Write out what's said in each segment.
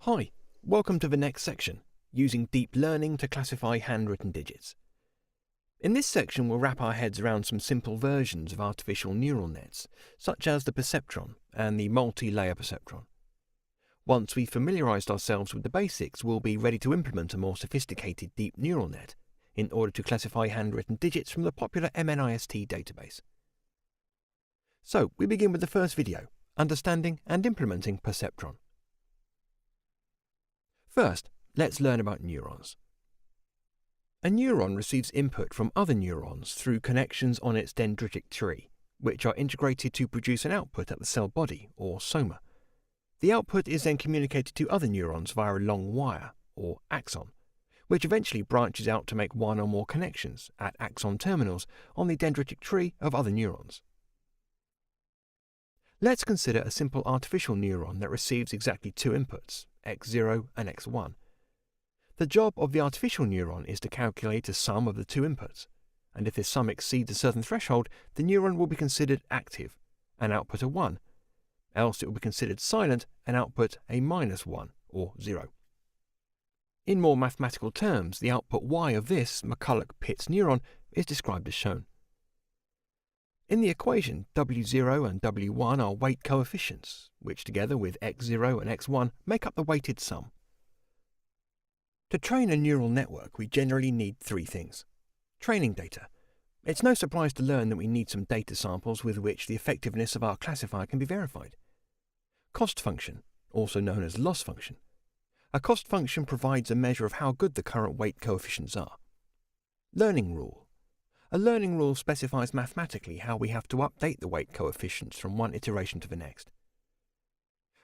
Hi, welcome to the next section, using deep learning to classify handwritten digits. In this section we'll wrap our heads around some simple versions of artificial neural nets, such as the Perceptron and the multi-layer Perceptron. Once we've familiarised ourselves with the basics, we'll be ready to implement a more sophisticated deep neural net in order to classify handwritten digits from the popular MNIST database. So, we begin with the first video, understanding and implementing Perceptron. First, let's learn about neurons. A neuron receives input from other neurons through connections on its dendritic tree, which are integrated to produce an output at the cell body, or soma. The output is then communicated to other neurons via a long wire, or axon, which eventually branches out to make one or more connections at axon terminals on the dendritic tree of other neurons. Let's consider a simple artificial neuron that receives exactly two inputs, x0 and x1. The job of the artificial neuron is to calculate a sum of the two inputs, and if this sum exceeds a certain threshold, the neuron will be considered active and output a 1, else it will be considered silent and output a -1 or 0. In more mathematical terms, the output y of this McCulloch-Pitts neuron is described as shown. In the equation, W0 and W1 are weight coefficients, which together with x0 and x1 make up the weighted sum. To train a neural network, we generally need three things. Training data. It's no surprise to learn that we need some data samples with which the effectiveness of our classifier can be verified. Cost function, also known as loss function. A cost function provides a measure of how good the current weight coefficients are. Learning rule. A learning rule specifies mathematically how we have to update the weight coefficients from one iteration to the next.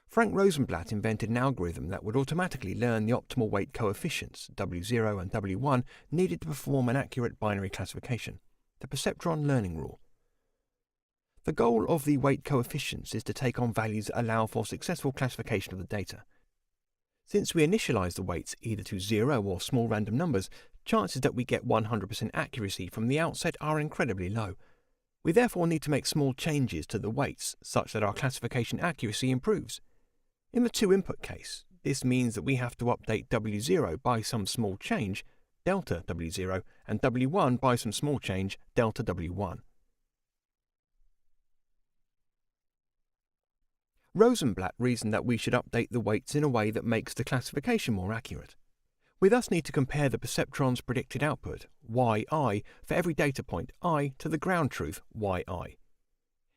Frank Rosenblatt invented an algorithm that would automatically learn the optimal weight coefficients, W0 and W1, needed to perform an accurate binary classification, the Perceptron learning rule. The goal of the weight coefficients is to take on values that allow for successful classification of the data. Since we initialize the weights either to 0 or small random numbers, chances that we get 100% accuracy from the outset are incredibly low. We therefore need to make small changes to the weights such that our classification accuracy improves. In the two-input case, this means that we have to update W0 by some small change, delta W0, and W1 by some small change, delta W1. Rosenblatt reasoned that we should update the weights in a way that makes the classification more accurate. We thus need to compare the Perceptron's predicted output, yi, for every data point I to the ground truth, yi.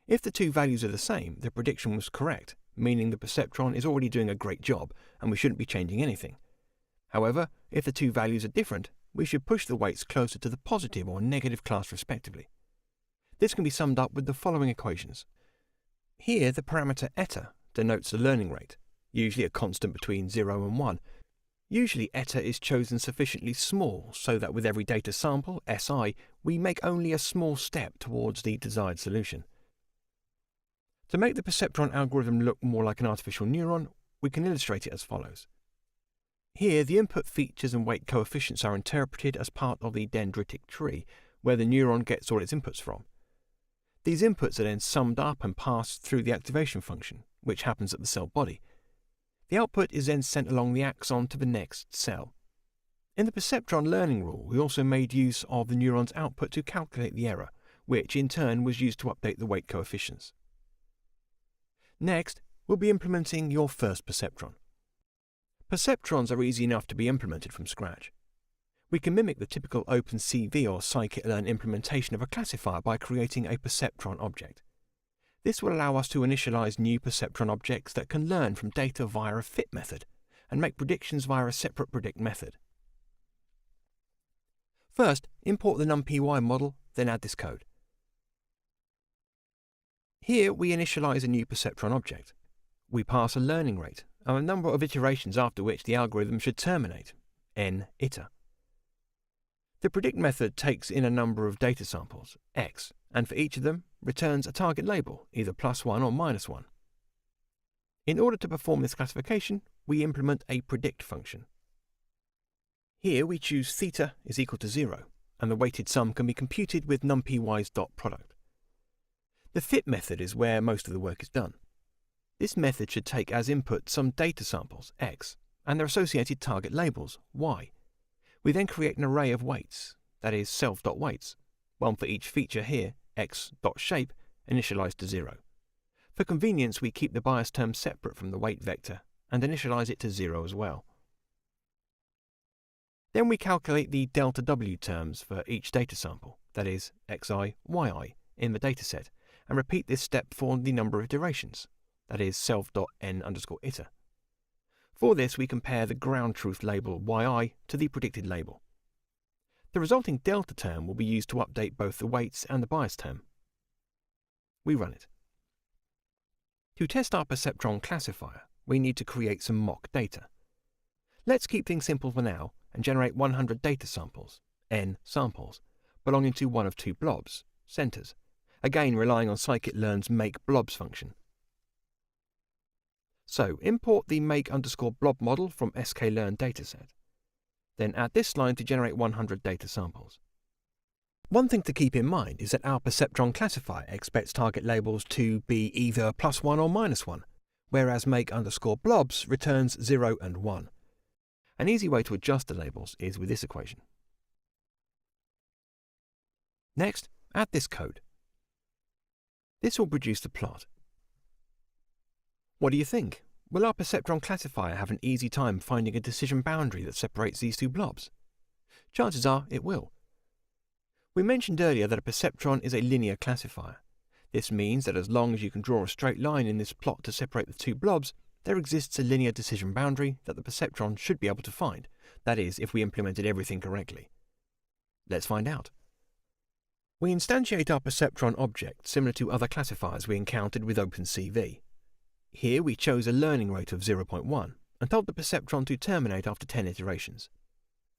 If the two values are the same, the prediction was correct, meaning the Perceptron is already doing a great job and we shouldn't be changing anything. However, if the two values are different, we should push the weights closer to the positive or negative class respectively. This can be summed up with the following equations. Here, the parameter eta denotes the learning rate, usually a constant between 0 and 1. Usually eta is chosen sufficiently small so that with every data sample, Si, we make only a small step towards the desired solution. To make the Perceptron algorithm look more like an artificial neuron, we can illustrate it as follows. Here, the input features and weight coefficients are interpreted as part of the dendritic tree, where the neuron gets all its inputs from. These inputs are then summed up and passed through the activation function, which happens at the cell body. The output is then sent along the axon to the next cell. In the Perceptron learning rule, we also made use of the neuron's output to calculate the error, which in turn was used to update the weight coefficients. Next, we'll be implementing your first Perceptron. Perceptrons are easy enough to be implemented from scratch. We can mimic the typical OpenCV or scikit-learn implementation of a classifier by creating a Perceptron object. This will allow us to initialize new Perceptron objects that can learn from data via a fit method and make predictions via a separate predict method. First, import the NumPy model, then add this code. Here we initialize a new Perceptron object. We pass a learning rate and a number of iterations after which the algorithm should terminate, n iter. The predict method takes in a number of data samples, x, and for each of them returns a target label, either +1 or -1. In order to perform this classification, we implement a predict function. Here we choose theta is equal to 0, and the weighted sum can be computed with numpy's dot product. The fit method is where most of the work is done. This method should take as input some data samples, x, and their associated target labels, y. We then create an array of weights, that is self.weights, one for each feature here, x.shape, initialized to 0. For convenience, we keep the bias term separate from the weight vector and initialize it to 0 as well. Then we calculate the delta W terms for each data sample, that is xi, yi, in the dataset, and repeat this step for the number of iterations, that is self.n_iter. For this, we compare the ground truth label yi to the predicted label. The resulting delta term will be used to update both the weights and the bias term. We run it. To test our Perceptron classifier, we need to create some mock data. Let's keep things simple for now and generate 100 data samples, n samples, belonging to one of two blobs, centers, again relying on scikit-learn's make_blobs function. So import the make_blob model from sklearn dataset. Then add this line to generate 100 data samples. One thing to keep in mind is that our Perceptron classifier expects target labels to be either +1 or -1, whereas make_blobs returns 0 and 1. An easy way to adjust the labels is with this equation. Next, add this code. This will produce the plot. What do you think? Will our Perceptron classifier have an easy time finding a decision boundary that separates these two blobs? Chances are it will. We mentioned earlier that a Perceptron is a linear classifier. This means that as long as you can draw a straight line in this plot to separate the two blobs, there exists a linear decision boundary that the Perceptron should be able to find, that is, if we implemented everything correctly. Let's find out. We instantiate our Perceptron object similar to other classifiers we encountered with OpenCV. Here we chose a learning rate of 0.1 and told the Perceptron to terminate after 10 iterations.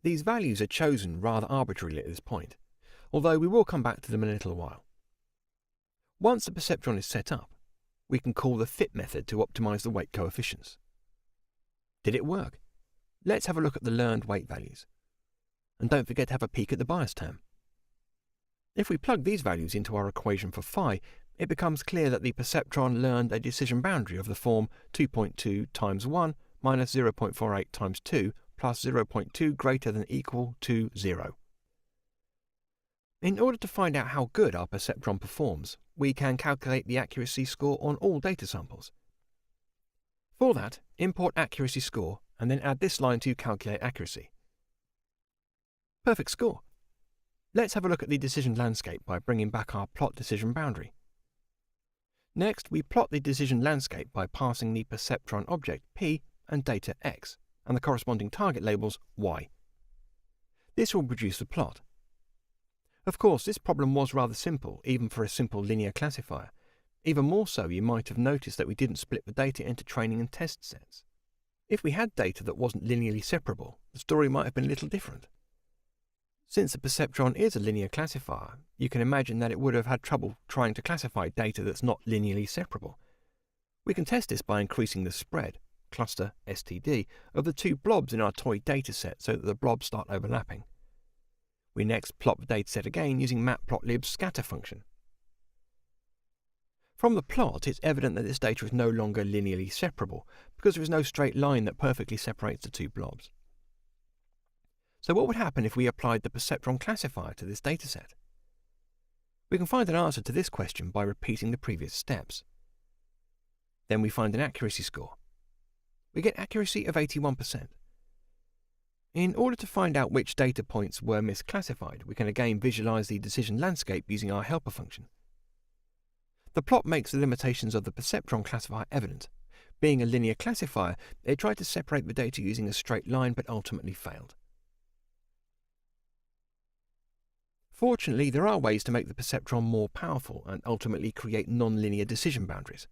These values are chosen rather arbitrarily at this point, although we will come back to them in a little while. Once the Perceptron is set up, we can call the fit method to optimize the weight coefficients. Did it work? Let's have a look at the learned weight values. And don't forget to have a peek at the bias term. If we plug these values into our equation for phi, it becomes clear that the Perceptron learned a decision boundary of the form 2.2 times 1 minus 0.48 times 2 plus 0.2 greater than equal to 0. In order to find out how good our Perceptron performs, we can calculate the accuracy score on all data samples. For that, import accuracy score and then add this line to calculate accuracy. Perfect score. Let's have a look at the decision landscape by bringing back our plot decision boundary. Next, we plot the decision landscape by passing the Perceptron object P and data X and the corresponding target labels Y. This will produce the plot. Of course, this problem was rather simple, even for a simple linear classifier. Even more so, you might have noticed that we didn't split the data into training and test sets. If we had data that wasn't linearly separable, the story might have been a little different. Since the Perceptron is a linear classifier, you can imagine that it would have had trouble trying to classify data that's not linearly separable. We can test this by increasing the spread, cluster STD, of the two blobs in our toy dataset so that the blobs start overlapping. We next plot the dataset again using matplotlib's scatter function. From the plot, it's evident that this data is no longer linearly separable because there is no straight line that perfectly separates the two blobs. So what would happen if we applied the Perceptron classifier to this dataset? We can find an answer to this question by repeating the previous steps. Then we find an accuracy score. We get accuracy of 81%. In order to find out which data points were misclassified, we can again visualize the decision landscape using our helper function. The plot makes the limitations of the Perceptron classifier evident. Being a linear classifier, it tried to separate the data using a straight line but ultimately failed. Fortunately, there are ways to make the Perceptron more powerful and ultimately create non-linear decision boundaries.